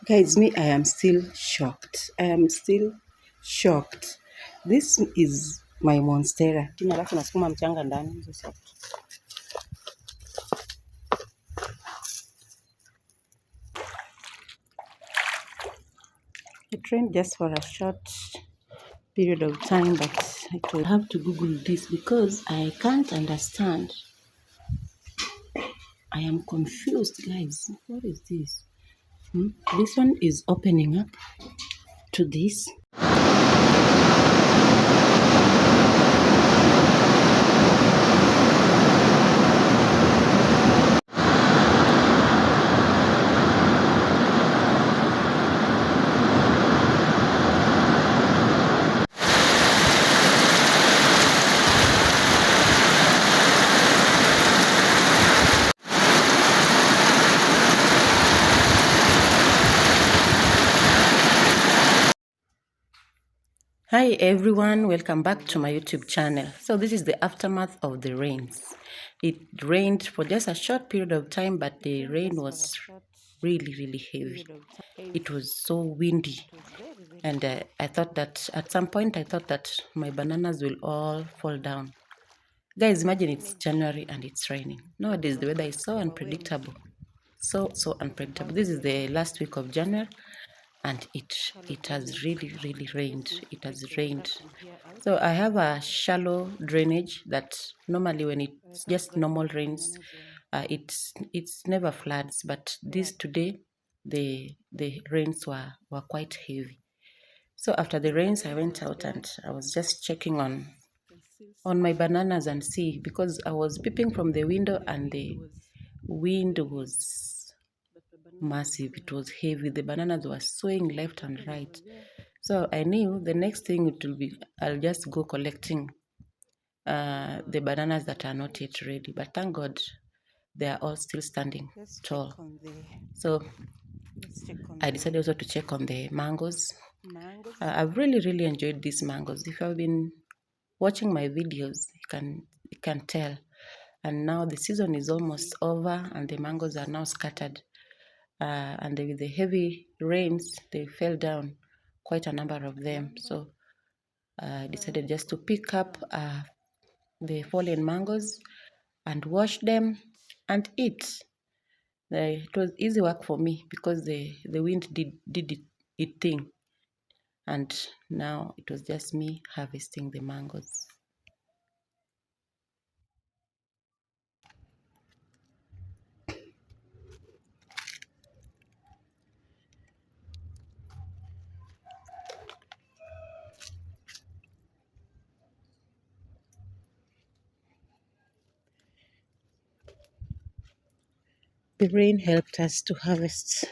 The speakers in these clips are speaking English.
Guys, me, I am still shocked. I am still shocked. This is my monstera. Chini alafu nasukuma mchanga ndani. Hizo soft. It rained just for a short period of time, but I will have to Google this because I can't understand. I am confused, guys. What is this? This one is opening up to this. Hi everyone, welcome back to my YouTube channel. So this is the aftermath of the rains. It rained for just a short period of time, but the rain was really heavy. It was so windy, and I thought that at some point my bananas will all fall down. Guys, imagine it's January and it's raining. Nowadays the weather is so unpredictable. So unpredictable. This is the last week of January, and it has really rained. It has rained. So I have a shallow drainage that normally when it's just normal rains, it's never floods. But this today, the rains were quite heavy. So after the rains, I went out and I was just checking on my bananas and see, because I was peeping from the window and the wind was massive. It was heavy. The bananas were swaying left and right. So I knew the next thing it will be, I'll just go collecting the bananas that are not yet ready. But thank God they are all still standing tall. So I decided also to check on the mangoes. I've really enjoyed these mangoes. If you've been watching my videos, you can tell. And now the season is almost over and the mangoes are now scattered. And with the heavy rains, they fell down, quite a number of them. So I decided just to pick up the fallen mangoes and wash them and eat. It was easy work for me because the wind did it thing, and now it was just me harvesting the mangoes. The rain helped us to harvest.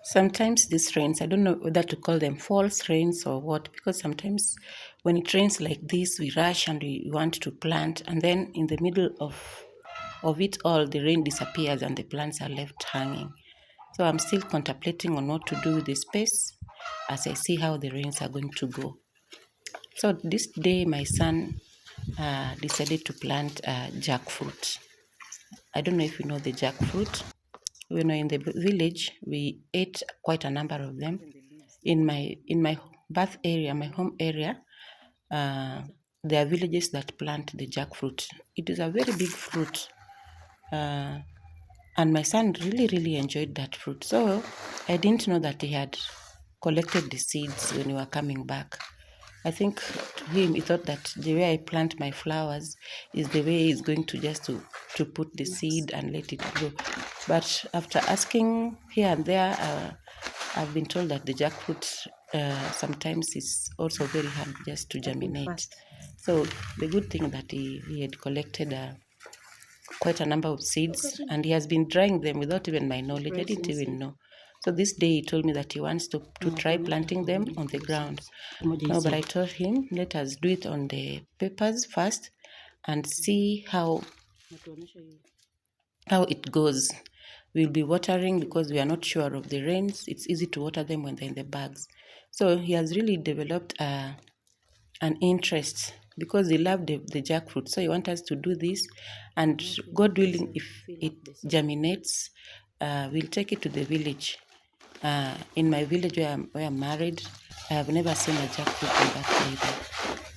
Sometimes these rains, I don't know whether to call them false rains or what, because sometimes when it rains like this, we rush and we want to plant, and then in the middle of it all, the rain disappears and the plants are left hanging. So I'm still contemplating on what to do with the space as I see how the rains are going to go. So this day, my son decided to plant jackfruit. I don't know if you know the jackfruit. When in the village, we ate quite a number of them. In my birth area, my home area, there are villages that plant the jackfruit. It is a very big fruit, and my son really enjoyed that fruit. So I didn't know that he had collected the seeds when we were coming back. I think to him, he thought that the way I plant my flowers is the way he's going to just to put the seed and let it grow. But after asking here and there, I've been told that the jackfruit sometimes is also very hard just to germinate. So the good thing that he had collected quite a number of seeds, and he has been drying them without even my knowledge. I didn't even know. So this day he told me that he wants to try planting them on the ground. No, but I told him, let us do it on the papers first and see how it goes. We'll be watering because we are not sure of the rains. It's easy to water them when they're in the bags. So he has really developed an interest because they love the jackfruit. So he wants us to do this, and God willing, if it germinates, we'll take it to the village. In my village where I'm married, I have never seen a jackfruit in that either.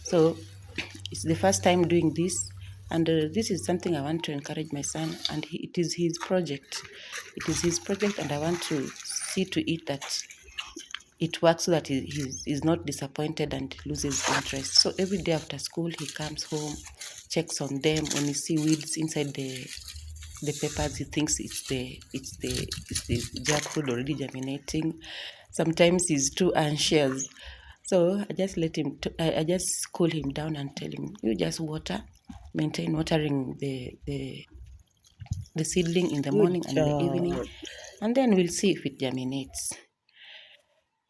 So it's the first time doing this, and this is something I want to encourage my son, and it is his project. It is his project, and I want to see to it that it works so that he's not disappointed and loses interest. So every day after school, he comes home, checks on them. When he see weeds inside the peppers, he thinks it's the jackfruit already germinating. Sometimes he's too anxious. So I just I just cool him down and tell him, you just maintain watering the seedling in the morning and in the evening, and then we'll see if it germinates.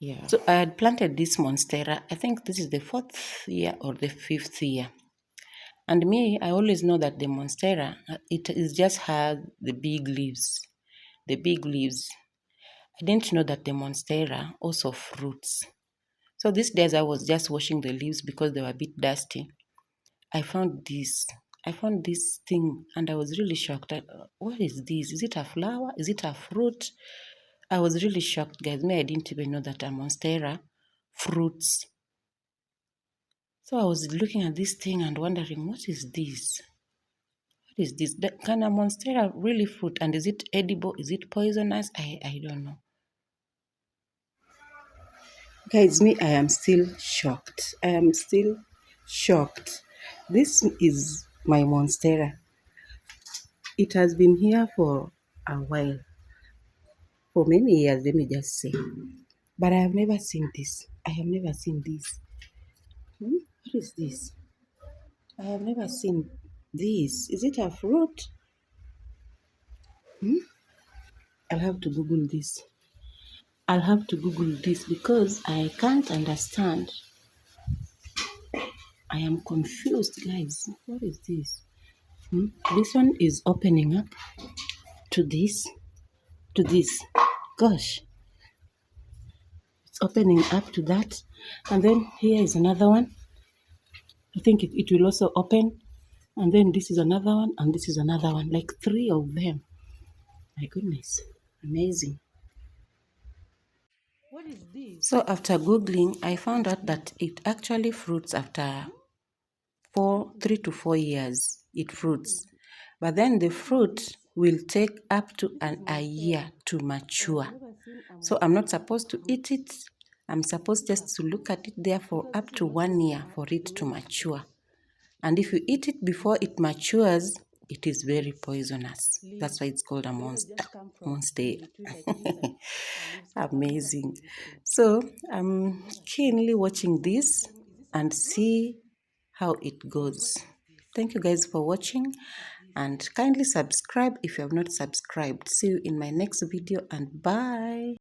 Yeah. So I had planted this monstera. I think this is the 4th year or the 5th year. And me, I always know that the monstera, it is just has the big leaves. The big leaves. I didn't know that the monstera also fruits. So these days I was just washing the leaves because they were a bit dusty. I found this. I found this thing and I was really shocked. What is this? Is it a flower? Is it a fruit? I was really shocked, guys. Me, I didn't even know that a monstera fruits. So I was looking at this thing and wondering, what is this? What is this? Can a monstera really fruit? And is it edible? Is it poisonous? I don't know. Guys, me, I am still shocked. I am still shocked. This is my monstera. It has been here for a while, for many years, let me just say. But I have never seen this. I have never seen this. What is this? I have never seen this. Is it a fruit? I'll have to Google this. I'll have to Google this because I can't understand. I am confused, guys. What is this? This one is opening up to this. To this. Gosh. It's opening up to that. And then here is another one. I think it will also open. And then this is another one. And this is another one. Like 3 of them. My goodness. Amazing. What is this? So after Googling, I found out that it actually fruits after 3 to 4 years. It fruits. But then the fruit will take up to a year to mature. So I'm not supposed to eat it. I'm supposed just to look at it there for up to 1 year for it to mature. And if you eat it before it matures, it is very poisonous. That's why it's called a monster. Amazing. So I'm keenly watching this and see how it goes. Thank you guys for watching, and kindly subscribe if you have not subscribed. See you in my next video, and bye.